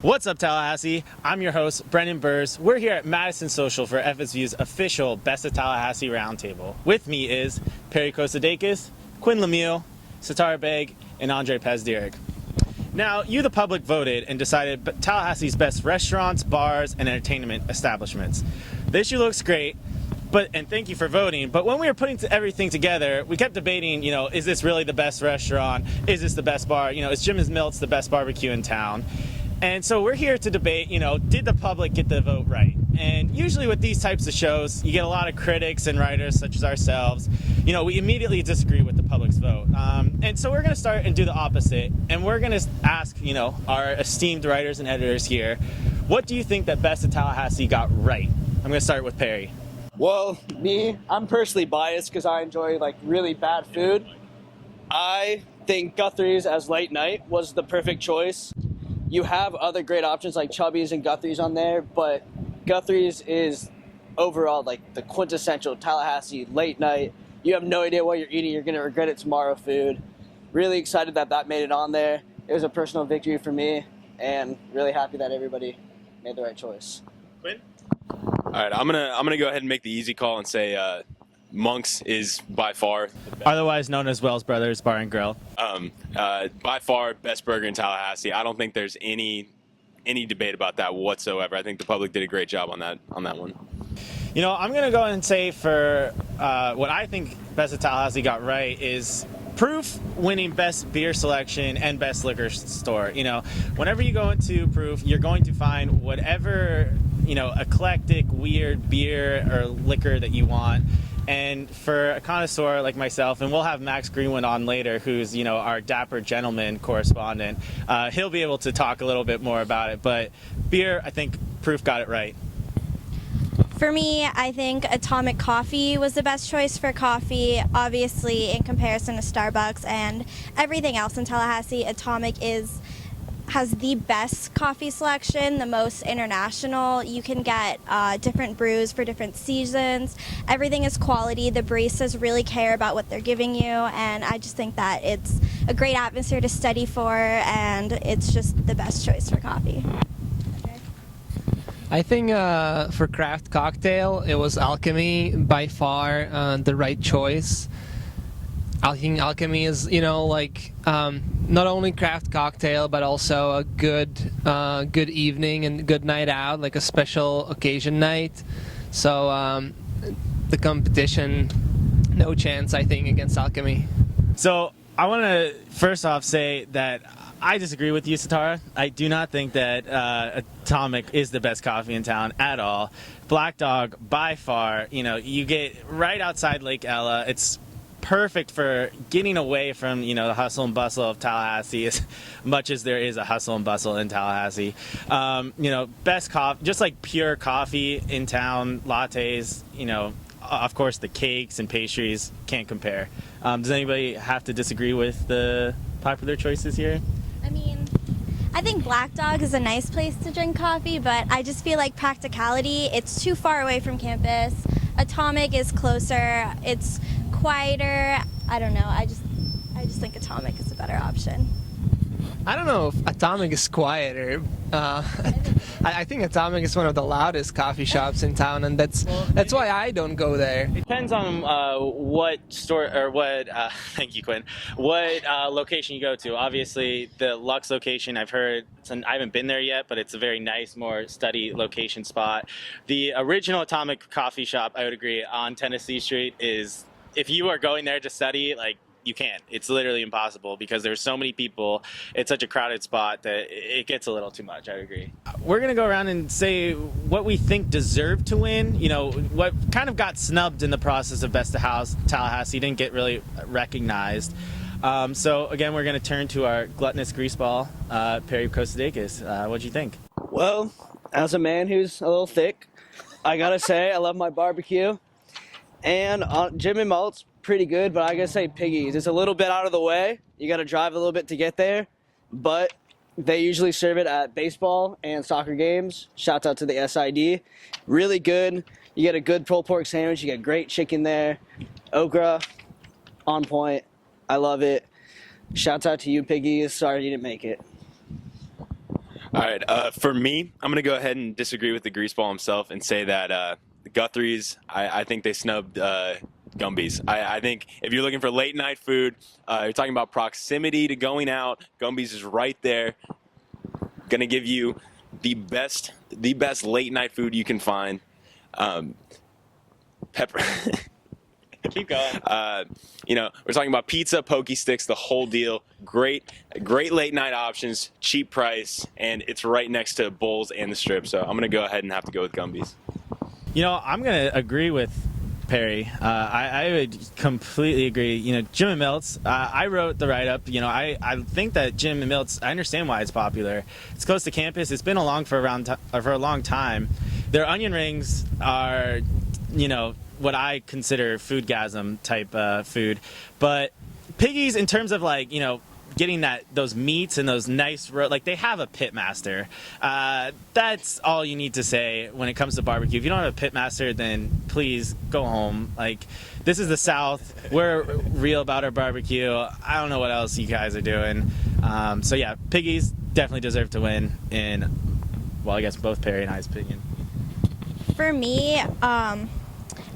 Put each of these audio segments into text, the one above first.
What's up, Tallahassee? I'm your host, Brendan Burrs. We're here at Madison Social for FSView's official Best of Tallahassee roundtable. With me is Perry Kostadakis, Quinn Lemieux, Satara Beg, and Andre Pezdirig. Now, you, the public, voted and decided Tallahassee's best restaurants, bars, and entertainment establishments. The issue looks great, and thank you for voting, but when we were putting everything together, we kept debating, is this really the best restaurant? Is this the best bar? Is Jim's Milt's the best barbecue in town? And so we're here to debate, did the public get the vote right? And usually with these types of shows, you get a lot of critics and writers such as ourselves. We immediately disagree with the public's vote. And so we're going to start and do the opposite. And we're going to ask, our esteemed writers and editors here, what do you think that Best of Tallahassee got right? I'm going to start with Perry. Well, I'm personally biased because I enjoy really bad food. I think Guthrie's as late night was the perfect choice. You have other great options like Chubby's and Guthrie's on there, but Guthrie's is overall the quintessential Tallahassee late night. You have no idea what you're eating. You're going to regret it tomorrow food. Really excited that made it on there. It was a personal victory for me, and really happy that everybody made the right choice. Quinn? All right, I'm gonna go ahead and make the easy call and say Monk's is by far Otherwise known as Wells Brothers Bar and Grill. by far best burger in Tallahassee. I don't think there's any debate about that whatsoever. I think the public did a great job on that one. I'm going to go ahead and say for what I think Best of Tallahassee got right is Proof winning best beer selection and best liquor store. Whenever you go into Proof, you're going to find whatever, eclectic, weird beer or liquor that you want. And for a connoisseur like myself, and we'll have Max Greenwood on later, who's, our dapper gentleman correspondent, he'll be able to talk a little bit more about it. But beer, I think Proof got it right. For me, I think Atomic Coffee was the best choice for coffee. Obviously, in comparison to Starbucks and everything else in Tallahassee, Atomic has the best coffee selection, the most international. You can get different brews for different seasons. Everything is quality. The baristas really care about what they're giving you, and I just think that it's a great atmosphere to study for, and it's just the best choice for coffee. I think for craft cocktail, it was Alchemy by far the right choice. I think Alchemy is, not only craft cocktail, but also a good evening and good night out, like a special occasion night. So the competition, no chance, I think, against Alchemy. So I want to first off say that I disagree with you, Satara. I do not think that Atomic is the best coffee in town at all. Black Dog, by far, you get right outside Lake Ella. It's perfect for getting away from, the hustle and bustle of Tallahassee, as much as there is a hustle and bustle in Tallahassee. Best coffee, just like pure coffee in town, lattes, of course the cakes and pastries can't compare. Does anybody have to disagree with the popular choices here? I think Black Dog is a nice place to drink coffee, but I just feel like practicality, it's too far away from campus. Atomic is closer, it's quieter. I don't know, I just think Atomic is a better option. I don't know if Atomic is quieter. I think Atomic is one of the loudest coffee shops in town, and that's why I don't go there. It depends on what store or what. Thank you, Quinn. What location you go to. Obviously, the Lux location, I've heard. I haven't been there yet, but it's a very nice, more study location spot. The original Atomic coffee shop, I would agree, on Tennessee Street is. If you are going there to study, you can't. It's literally impossible because there's so many people. It's such a crowded spot that it gets a little too much. I agree. We're going to go around and say what we think deserved to win. What kind of got snubbed in the process of Best of Tallahassee, didn't get really recognized. So, again, we're going to turn to our gluttonous greaseball, Perry Kostadakis. What'd you think? Well, as a man who's a little thick, I gotta say I love my barbecue. And Jim and Malt's pretty good, but I gotta say Piggy's. It's a little bit out of the way. You gotta drive a little bit to get there, but they usually serve it at baseball and soccer games. Shouts out to the SID. Really good. You get a good pulled pork sandwich. You get great chicken there. Okra, on point. I love it. Shouts out to you, Piggy's. Sorry you didn't make it. All right. For me, I'm going to go ahead and disagree with the greaseball himself and say that Guthrie's, I think they snubbed Gumby's. I think if you're looking for late night food, you're talking about proximity to going out, Gumby's is right there. Going to give you the best late night food you can find. Pepper. Keep going. We're talking about pizza, pokey sticks, the whole deal. Great late night options, cheap price, and it's right next to Bowls and the Strip. So I'm gonna go ahead and have to go with Gumby's. I'm gonna agree with Perry. I would completely agree. Jim and Milt's. I wrote the write-up. I think that Jim and Milt's. I understand why it's popular. It's close to campus. It's been along for a long time. Their onion rings are, what I consider foodgasm type food. But Piggy's, in terms of getting those meats and those nice they have a pit master. That's all you need to say when it comes to barbecue. If you don't have a pit master, then please go home. This is the South. We're real about our barbecue. I don't know what else you guys are doing. So yeah, Piggy's definitely deserve to win in, I guess both Perry and I's opinion. For me,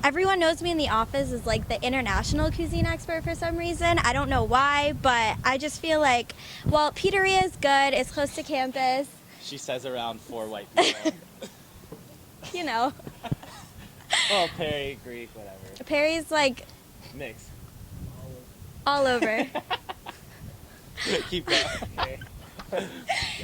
everyone knows me in the office as the international cuisine expert for some reason. I don't know why, but I just feel Pizzeria is good. It's close to campus. She says around 4 white people. Well, Perry, Greek, whatever. Perry's Mix. all over. Keep going. Okay.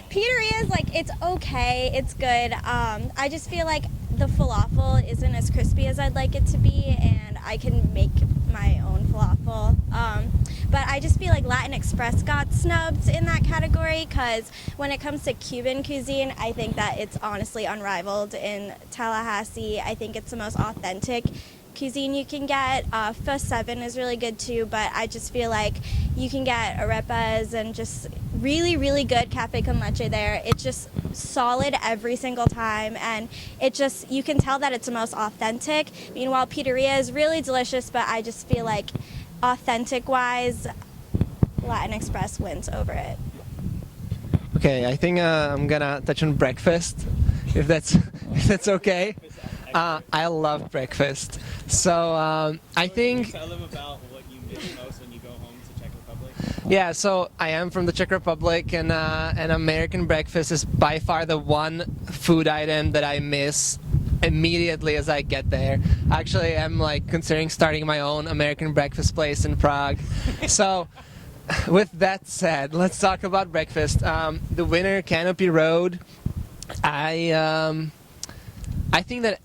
Pizzeria is it's okay. It's good. I just feel the falafel isn't as crispy as I'd like it to be, and I can make my own falafel. But I just feel Latin Express got snubbed in that category because when it comes to Cuban cuisine, I think that it's honestly unrivaled in Tallahassee. I think it's the most authentic cuisine you can get. FSView is really good too, but I just feel you can get arepas and just really, really good cafe con leche there. It's just solid every single time, and you can tell that it's the most authentic. Meanwhile, Pizzeria is really delicious, but I just feel authentic-wise, Latin Express wins over it. Okay, I think I'm gonna touch on breakfast, if that's okay. I love breakfast, so I think. Tell them about what you miss most when you go home to Czech Republic. Yeah, so I am from the Czech Republic, and an American breakfast is by far the one food item that I miss immediately as I get there. Actually, I'm considering starting my own American breakfast place in Prague. So, with that said, let's talk about breakfast. The winner, Canopy Road. I think that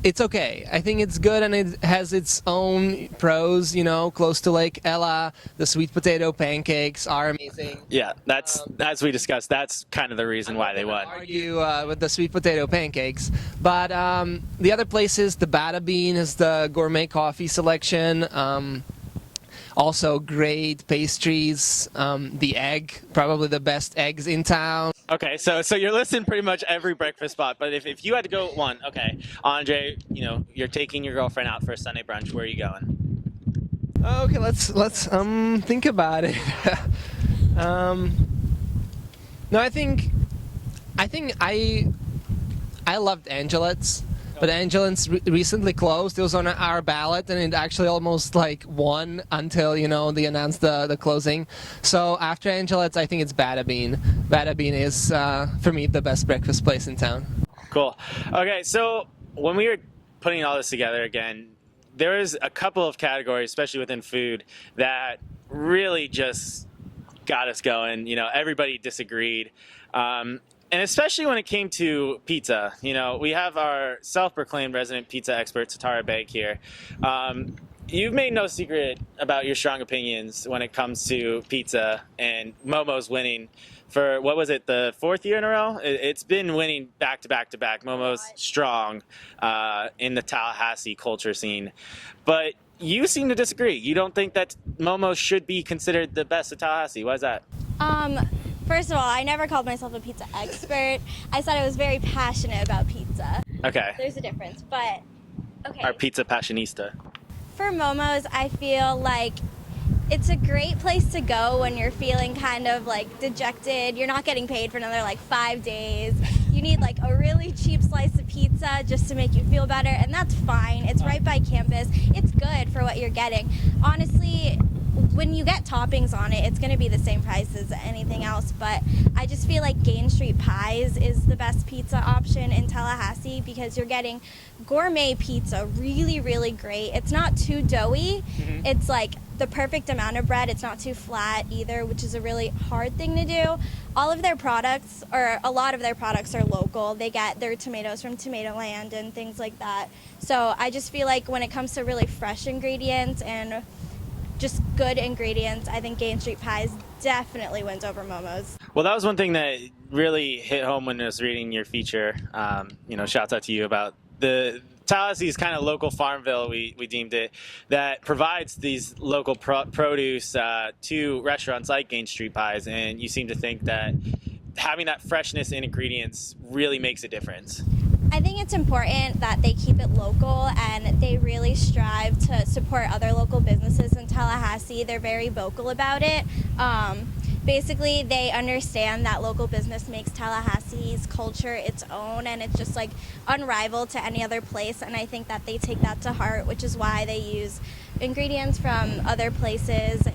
it's okay. I think it's good, and it has its own pros, close to Lake Ella. The sweet potato pancakes are amazing. Yeah, that's as we discussed, that's kind of the reason why they won. Argue with the sweet potato pancakes. But the other places, the Bada Bean is the gourmet coffee selection. Also great pastries. The egg, probably the best eggs in town. Okay, so you're listing pretty much every breakfast spot, but if you had to go with one, okay, Andre, you're taking your girlfriend out for a Sunday brunch. Where are you going? Okay, let's think about it. No, I think I loved Angelet's. But Angelet's recently closed. It was on our ballot, and it actually almost won until they announced the closing. So after Angelet's, I think it's Bada Bean. Bada Bean is for me the best breakfast place in town. Cool. Okay, so when we were putting all this together again, there was a couple of categories, especially within food, that really just got us going. Everybody disagreed. And especially when it came to pizza, we have our self-proclaimed resident pizza expert, Satara Beg, here. You've made no secret about your strong opinions when it comes to pizza, and Momo's winning for, what was it, the 4th year in a row? It's been winning back to back to back. Momo's strong in the Tallahassee culture scene. But you seem to disagree. You don't think that Momo should be considered the best of Tallahassee. Why is that? First of all, I never called myself a pizza expert. I said I was very passionate about pizza. Okay. There's a difference, but okay. Our pizza passionista. For Momo's, I feel it's a great place to go when you're feeling kind of like dejected. You're not getting paid for another like 5 days. You need like a really cheap slice of pizza just to make you feel better, and that's fine. It's right by campus. It's good for what you're getting. Honestly, when you get toppings on it, it's going to be the same price as anything else, but I just feel like Gain Street Pies is the best pizza option in Tallahassee because you're getting gourmet pizza, really, really great. It's not too doughy. It's like the perfect amount of bread. It's not too flat either, which is a really hard thing to do. All of their products, or a lot of their products, are local. They get their tomatoes from Tomatoland and things like that. So I just feel like when it comes to really fresh ingredients and just good ingredients, I think Gain Street Pies definitely wins over Momo's. Well, that was one thing that really hit home when I was reading your feature. Shouts out to you about the Tallahassee's kind of local Farmville, we deemed it, that provides these local produce to restaurants like Gain Street Pies, and you seem to think that having that freshness in ingredients really makes a difference. I think it's important that they keep it local and they really strive to support other local businesses in Tallahassee. They're very vocal about it. Basically, they understand that local business makes Tallahassee's culture its own, and it's just like unrivaled to any other place, and I think that they take that to heart, which is why they use ingredients from other places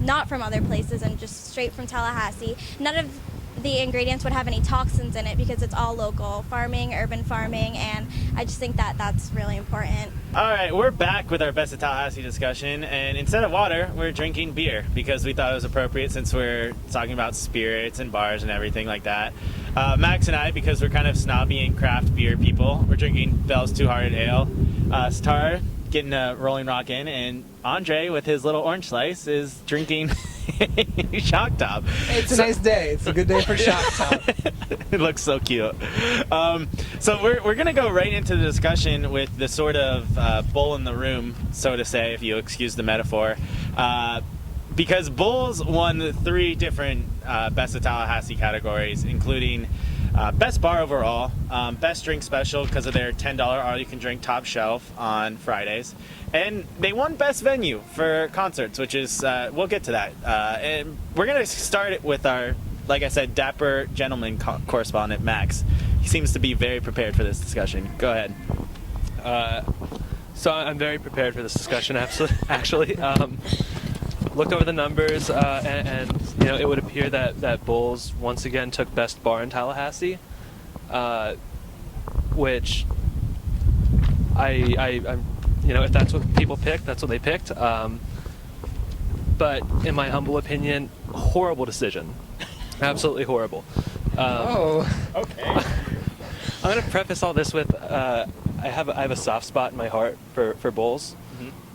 not from other places and just straight from Tallahassee. None of the ingredients would have any toxins in it because it's all local farming, urban farming, and I just think that that's really important. All right, we're back with our Best of Tallahassee discussion, and instead of water, we're drinking beer because we thought it was appropriate since we're talking about spirits and bars and everything like that. Max and I, because we're kind of snobby and craft beer people, we're drinking Bell's Two-Hearted Ale. Star getting a Rolling Rock in, and Andre, with his little orange slice, is drinking Shock Top. It's a nice day. It's a good day for Shock Top. It looks so cute. So we're going to go right into the discussion with the sort of bull in the room, so to say, if you excuse the metaphor. Because Bulls won the 3 different Best of Tallahassee categories, including Best Bar overall, Best Drink Special because of their $10 all-you-can-drink top shelf on Fridays, and they won Best Venue for concerts, which is, we'll get to that. And we're going to start it with our, like I said, dapper gentleman correspondent, Max. He seems to be very prepared for this discussion. Go ahead. So I'm very prepared for this discussion, actually. Looked over the numbers, and it would appear that Bulls once again took Best Bar in Tallahassee, which I'm if that's what people picked, that's what they picked. But in my humble opinion, horrible decision, absolutely horrible. Okay. I'm gonna preface all this with I have a soft spot in my heart for Bulls.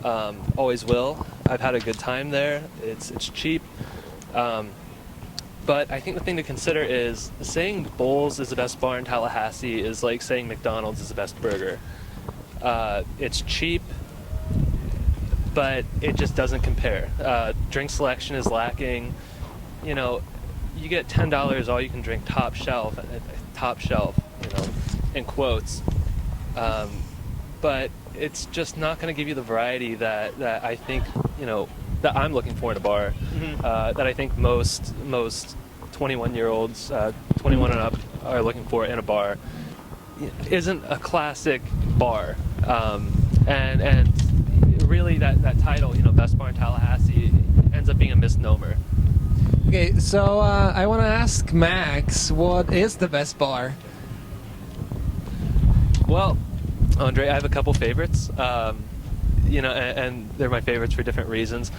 Always will. I've had a good time there. It's cheap. But I think the thing to consider is saying Bulls is the best bar in Tallahassee is like saying McDonald's is the best burger. It's cheap, but it just doesn't compare. Drink selection is lacking. You get $10 all you can drink top shelf, in quotes. But it's just not going to give you the variety that I think, that I'm looking for in a bar, that I think most 21-year-olds, 21 and up, are looking for in a bar. Isn't a classic bar. And really that title, Best Bar in Tallahassee, ends up being a misnomer. Okay, so I want to ask Max, what is the best bar? Well, Andre, I have a couple favorites, and they're my favorites for different reasons.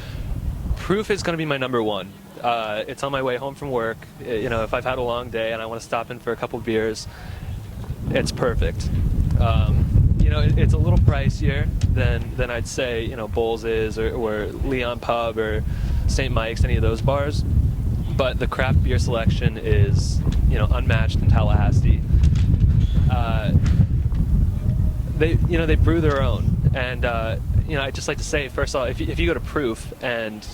Proof is going to be my number one. It's on my way home from work. If I've had a long day and I want to stop in for a couple beers, it's perfect. It's a little pricier than I'd say, Bulls is, or Leon Pub, or St. Mike's, any of those bars. But the craft beer selection is, unmatched in Tallahassee. They brew their own, and I'd just like to say, first of all, if you go to Proof and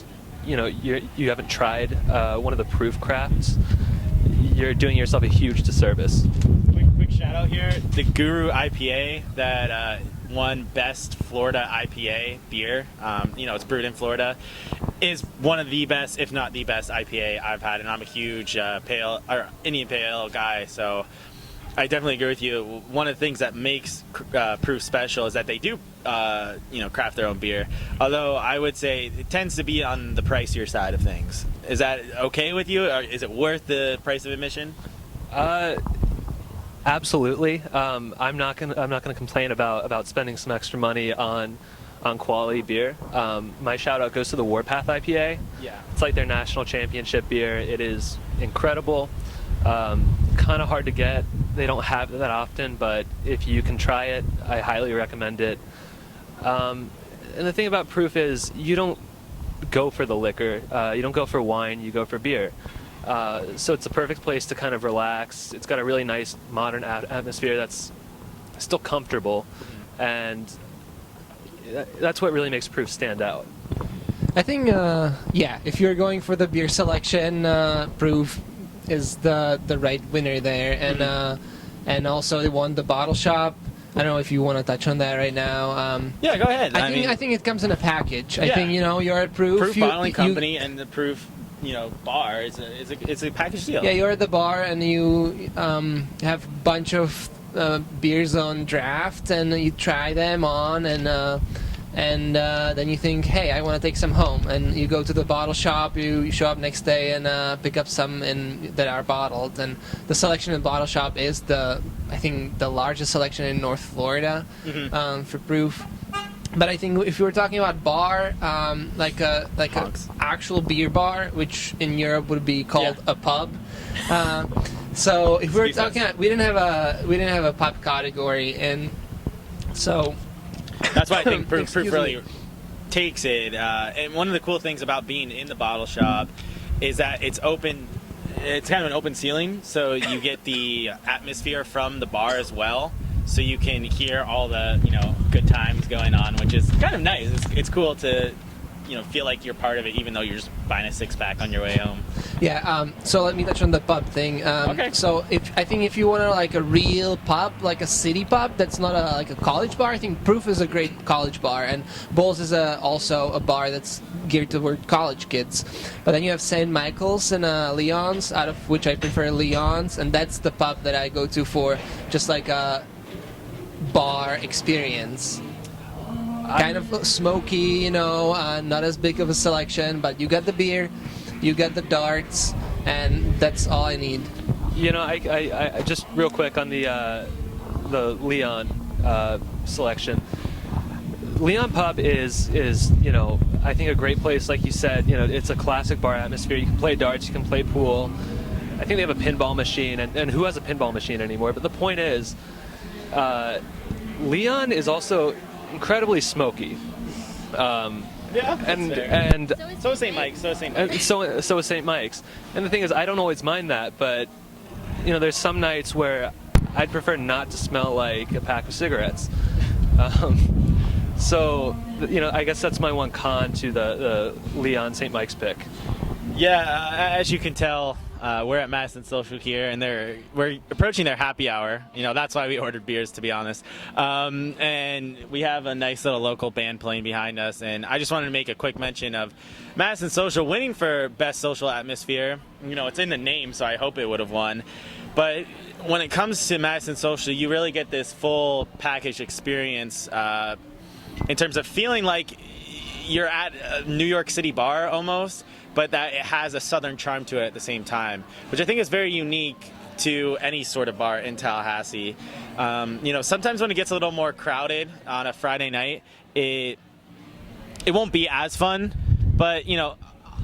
you haven't tried one of the Proof crafts, you're doing yourself a huge disservice. Quick shout out here, the Guru IPA that won Best Florida IPA beer. It's brewed in Florida. Is one of the best, if not the best, IPA I've had, and I'm a huge Indian Pale Ale guy, so I definitely agree with you. One of the things that makes Proof special is that they do, craft their own beer. Although I would say it tends to be on the pricier side of things. Is that okay with you? Or is it worth the price of admission? Absolutely. I'm not gonna complain about spending some extra money on quality beer. My shout out goes to the Warpath IPA. Yeah. It's like their national championship beer. It is incredible. Kind of hard to get. They don't have it that often, but if you can try it, I highly recommend it. And the thing about Proof is you don't go for the liquor. You don't go for wine. You go for beer. So it's a perfect place to kind of relax. It's got a really nice modern atmosphere that's still comfortable, and that's what really makes Proof stand out. I think, if you're going for the beer selection, Proof is the right winner there, and also they won the bottle shop. I don't know if you want to touch on that right now. Yeah, go ahead. I think it comes in a package. Yeah. I think you're at Proof. Proof Bottling Company and the Proof bar it's a package deal. Yeah, you're at the bar and you have a bunch of beers on draft, and you try them on, and then you think, hey, I want to take some home, and you go to the bottle shop. You show up next day and pick up some that are bottled. And the selection in the bottle shop is I think the largest selection in North Florida for Proof. But I think if you were talking about bar, like a actual beer bar, which in Europe would be called a pub. So if we were talking, we didn't have a pub category, and so that's why I think Proof really takes it. And one of the cool things about being in the bottle shop is that it's open. It's kind of an open ceiling, so you get the atmosphere from the bar as well. So you can hear all the good times going on, which is kind of nice. It's cool to feel like you're part of it, even though you're just buying a 6-pack on your way home. Yeah. So let me touch on the pub thing. Okay. So if you want like a real pub, like a city pub, that's not like a college bar. I think Proof is a great college bar, and Bowls is also a bar that's geared toward college kids. But then you have St. Michael's and Leon's, out of which I prefer Leon's, and that's the pub that I go to for just like a bar experience. Kind of smoky, not as big of a selection, but you got the beer, you got the darts, and that's all I need. I just real quick on the Leon selection. Leon Pub is I think a great place, like you said. It's a classic bar atmosphere. You can play darts, you can play pool. I think they have a pinball machine, and who has a pinball machine anymore? But the point is, Leon is also incredibly smoky. And so is St. Mike's. So is St. Mike's. And the thing is, I don't always mind that, but there's some nights where I'd prefer not to smell like a pack of cigarettes. So I guess that's my one con to the Leon St. Mike's pick. Yeah, as you can tell, we're at Madison Social here, and we're approaching their happy hour. That's why we ordered beers, to be honest. And we have a nice little local band playing behind us. And I just wanted to make a quick mention of Madison Social winning for Best Social Atmosphere. It's in the name, so I hope it would have won. But when it comes to Madison Social, you really get this full package experience in terms of feeling like you're at a New York City bar almost, but that it has a southern charm to it at the same time, which I think is very unique to any sort of bar in Tallahassee. Sometimes when it gets a little more crowded on a Friday night, it won't be as fun, but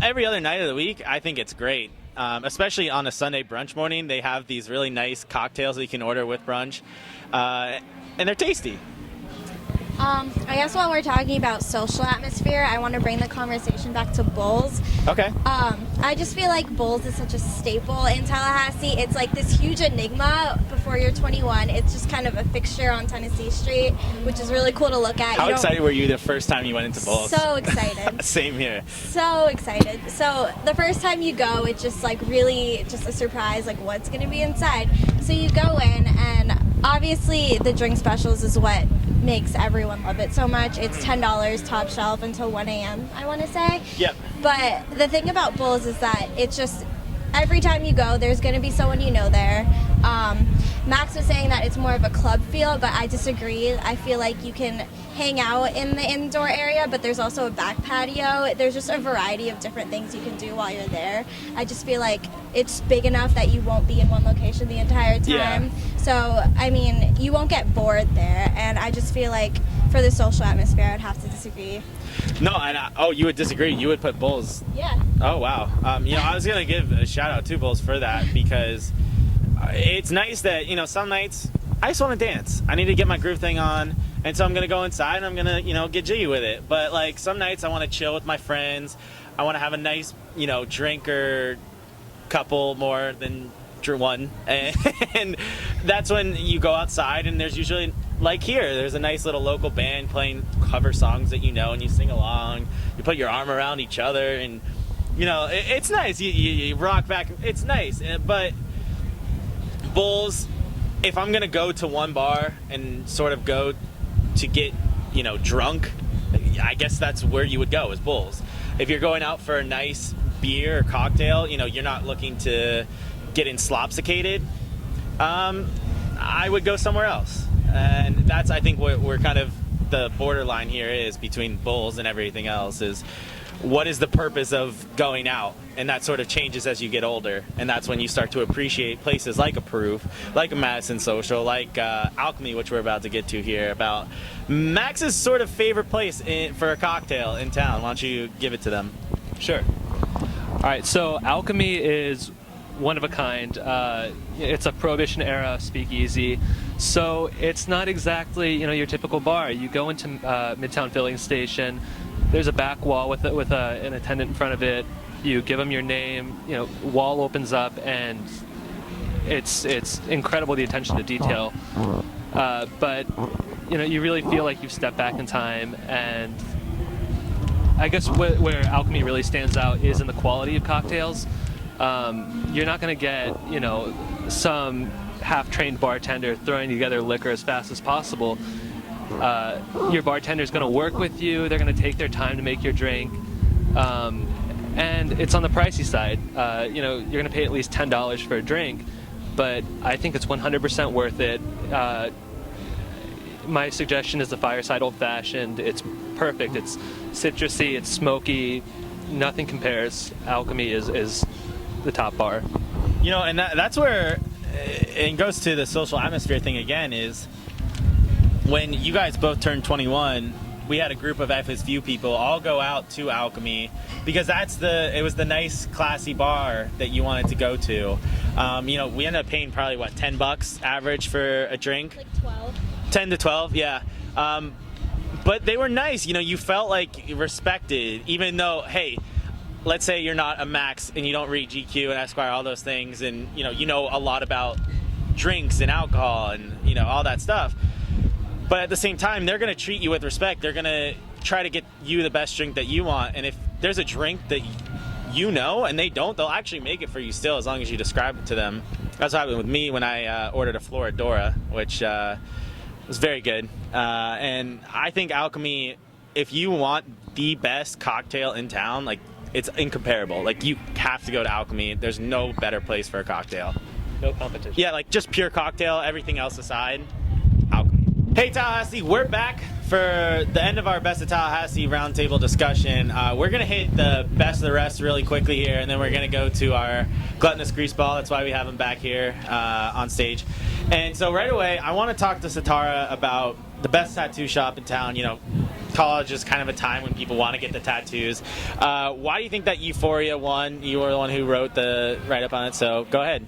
every other night of the week, I think it's great. Especially on a Sunday brunch morning, they have these really nice cocktails that you can order with brunch, and they're tasty. I guess while we're talking about social atmosphere, I want to bring the conversation back to Bowls. Okay. I just feel like Bowls is such a staple in Tallahassee. It's like this huge enigma before you're 21. It's just kind of a fixture on Tennessee Street, which is really cool to look at. How excited were you the first time you went into Bowls? So excited. Same here. So excited. So the first time you go, it's just like really just a surprise, like what's going to be inside. So you go in, and obviously the drink specials is what makes everyone love it so much. It's $10 top shelf until 1 a.m., I want to say. Yep. But the thing about Bulls is that it's just every time you go, there's going to be someone you know there. Max was saying that it's more of a club feel, but I disagree. I feel like you can hang out in the indoor area, but there's also a back patio. There's just a variety of different things you can do while you're there. I just feel like it's big enough that you won't be in one location the entire time. Yeah. So, I mean, you won't get bored there, and I just feel like for the social atmosphere, I would have to disagree. No, and you would disagree. You would put Bulls. Yeah. Oh wow. I was gonna give a shout out to Bulls for that because it's nice that some nights I just want to dance. I need to get my groove thing on, and so I'm gonna go inside and I'm gonna get jiggy with it. But like some nights I want to chill with my friends. I want to have a nice drink or couple more than one, and that's when you go outside and there's usually, like here, there's a nice little local band playing cover songs that and you sing along. You put your arm around each other and it's nice. You rock back. It's nice. But Bulls, if I'm gonna go to one bar and sort of go to get drunk, I guess that's where you would go, is Bulls. If you're going out for a nice beer or cocktail, you're not looking to get inslopsicated, I would go somewhere else. And that's, I think, what we're kind of the borderline here is between Bulls and everything else, is what is the purpose of going out? And that sort of changes as you get older, and that's when you start to appreciate places like a Proof, like a Madison Social, like Alchemy, which we're about to get to here, about Max's sort of favorite place for a cocktail in town. Why don't you give it to them? Sure. All right, so Alchemy is one of a kind. It's a Prohibition era speakeasy, so it's not exactly your typical bar. You go into Midtown Filling Station. There's a back wall with an attendant in front of it. You give them your name. Wall opens up, and it's incredible, the attention to detail. But you really feel like you've stepped back in time. And I guess where Alchemy really stands out is in the quality of cocktails. You're not going to get, some half-trained bartender throwing together liquor as fast as possible. Your bartender's going to work with you. They're going to take their time to make your drink. And it's on the pricey side. You're going to pay at least $10 for a drink, but I think it's 100% worth it. My suggestion is the Fireside Old Fashioned. It's perfect. It's citrusy. It's smoky. Nothing compares. Alchemy is the top bar. And that's where it goes to the social atmosphere thing again, is when you guys both turned 21, we had a group of FSView people all go out to Alchemy because it was the nice, classy bar that you wanted to go to. We ended up paying probably $10 average for a drink. Like 12. 10 to 12, yeah. But they were nice. You felt like respected, even though, hey, let's say you're not a Max and you don't read GQ and Esquire, all those things, and you know a lot about drinks and alcohol and all that stuff. But at the same time, they're going to treat you with respect. They're going to try to get you the best drink that you want. And if there's a drink that and they don't, they'll actually make it for you still, as long as you describe it to them. That's what happened with me when I ordered a Floridora, which was very good. And I think Alchemy, if you want the best cocktail in town, it's incomparable. You have to go to Alchemy. There's no better place for a cocktail. No competition. Yeah, just pure cocktail, everything else aside, Alchemy. Hey Tallahassee, we're back for the end of our Best of Tallahassee roundtable discussion. We're going to hit the best of the rest really quickly here, and then we're going to go to our gluttonous greaseball. That's why we have him back here on stage. And so right away, I want to talk to Satara about the best tattoo shop in town. College is kind of a time when people want to get the tattoos. Why do you think that Euphoria won? You were the one who wrote the write-up on it, so go ahead.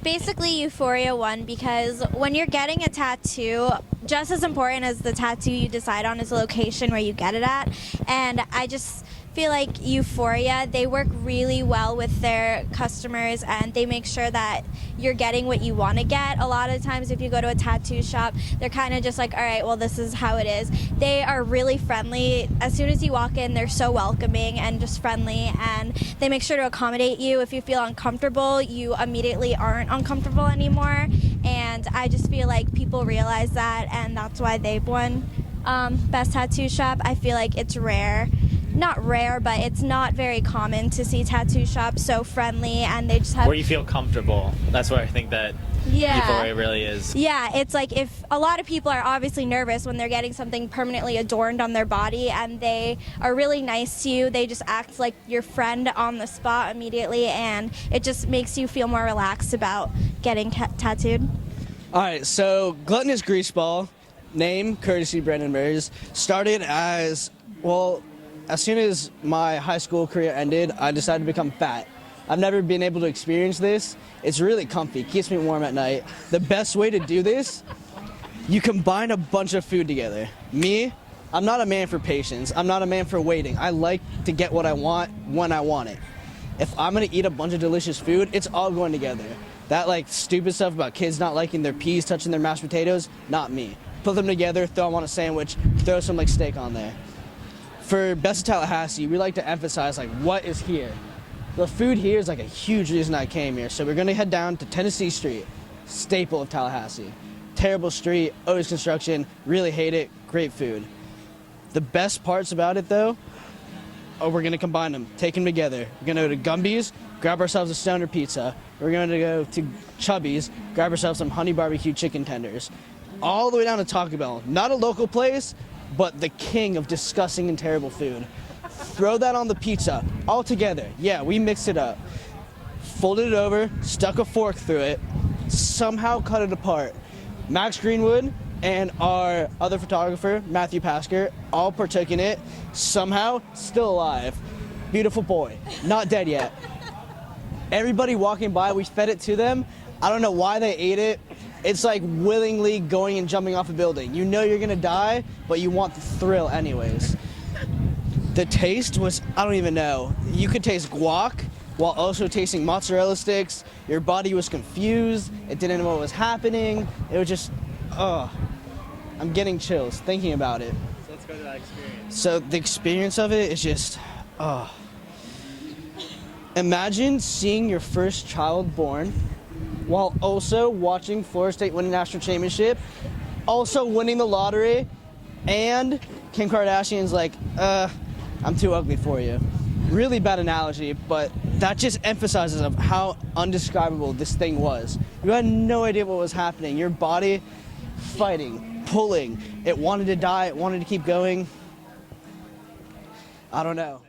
Basically, Euphoria won because when you're getting a tattoo, just as important as the tattoo you decide on is the location where you get it at. And I just feel like Euphoria, they work really well with their customers and they make sure that you're getting what you want to get. A lot of times if you go to a tattoo shop, they're kind of just like, all right, well, this is how it is. They are really friendly. As soon as you walk in, they're so welcoming and just friendly, and they make sure to accommodate you. If you feel uncomfortable, you immediately aren't uncomfortable anymore. And I just feel like people realize that, and that's why they've won Best Tattoo Shop. I feel like it's rare. Not rare, but it's not very common to see tattoo shops so friendly, and they just have... Where you feel comfortable. That's where I think that Euphoria really is. Yeah, it's like if a lot of people are obviously nervous when they're getting something permanently adorned on their body, and they are really nice to you. They just act like your friend on the spot immediately, and it just makes you feel more relaxed about getting tattooed. All right, so Gluttonous Greaseball, name courtesy Brandon Burrs, started as, well, as soon as my high school career ended, I decided to become fat. I've never been able to experience this. It's really comfy, keeps me warm at night. The best way to do this, you combine a bunch of food together. Me, I'm not a man for patience. I'm not a man for waiting. I like to get what I want when I want it. If I'm gonna eat a bunch of delicious food, it's all going together. That like stupid stuff about kids not liking their peas touching their mashed potatoes, not me. Put them together, throw them on a sandwich, throw some like steak on there. For Best of Tallahassee, we like to emphasize like what is here. The food here is like a huge reason I came here. So we're gonna head down to Tennessee Street, staple of Tallahassee. Terrible street, always construction, really hate it, great food. The best parts about it though, we're gonna combine them, take them together. We're gonna go to Gumby's, grab ourselves a stoner pizza. We're gonna go to Chubby's, grab ourselves some honey barbecue chicken tenders. All the way down to Taco Bell, not a local place, but the king of disgusting and terrible food. Throw that on the pizza, all together. Yeah, we mixed it up. Folded it over, stuck a fork through it, somehow cut it apart. Max Greenwood and our other photographer, Matthew Pasker, all partook in it, somehow still alive. Beautiful boy, not dead yet. Everybody walking by, we fed it to them. I don't know why they ate it. It's like willingly going and jumping off a building. You know you're gonna die, but you want the thrill anyways. The taste was, I don't even know. You could taste guac while also tasting mozzarella sticks. Your body was confused. It didn't know what was happening. It was just, I'm getting chills thinking about it. So let's go to that experience. So the experience of it is just, Imagine seeing your first child born while also watching Florida State win a national championship, also winning the lottery, and Kim Kardashian's like, I'm too ugly for you. Really bad analogy, but that just emphasizes of how undescribable this thing was. You had no idea what was happening. Your body fighting, pulling. It wanted to die, it wanted to keep going. I don't know.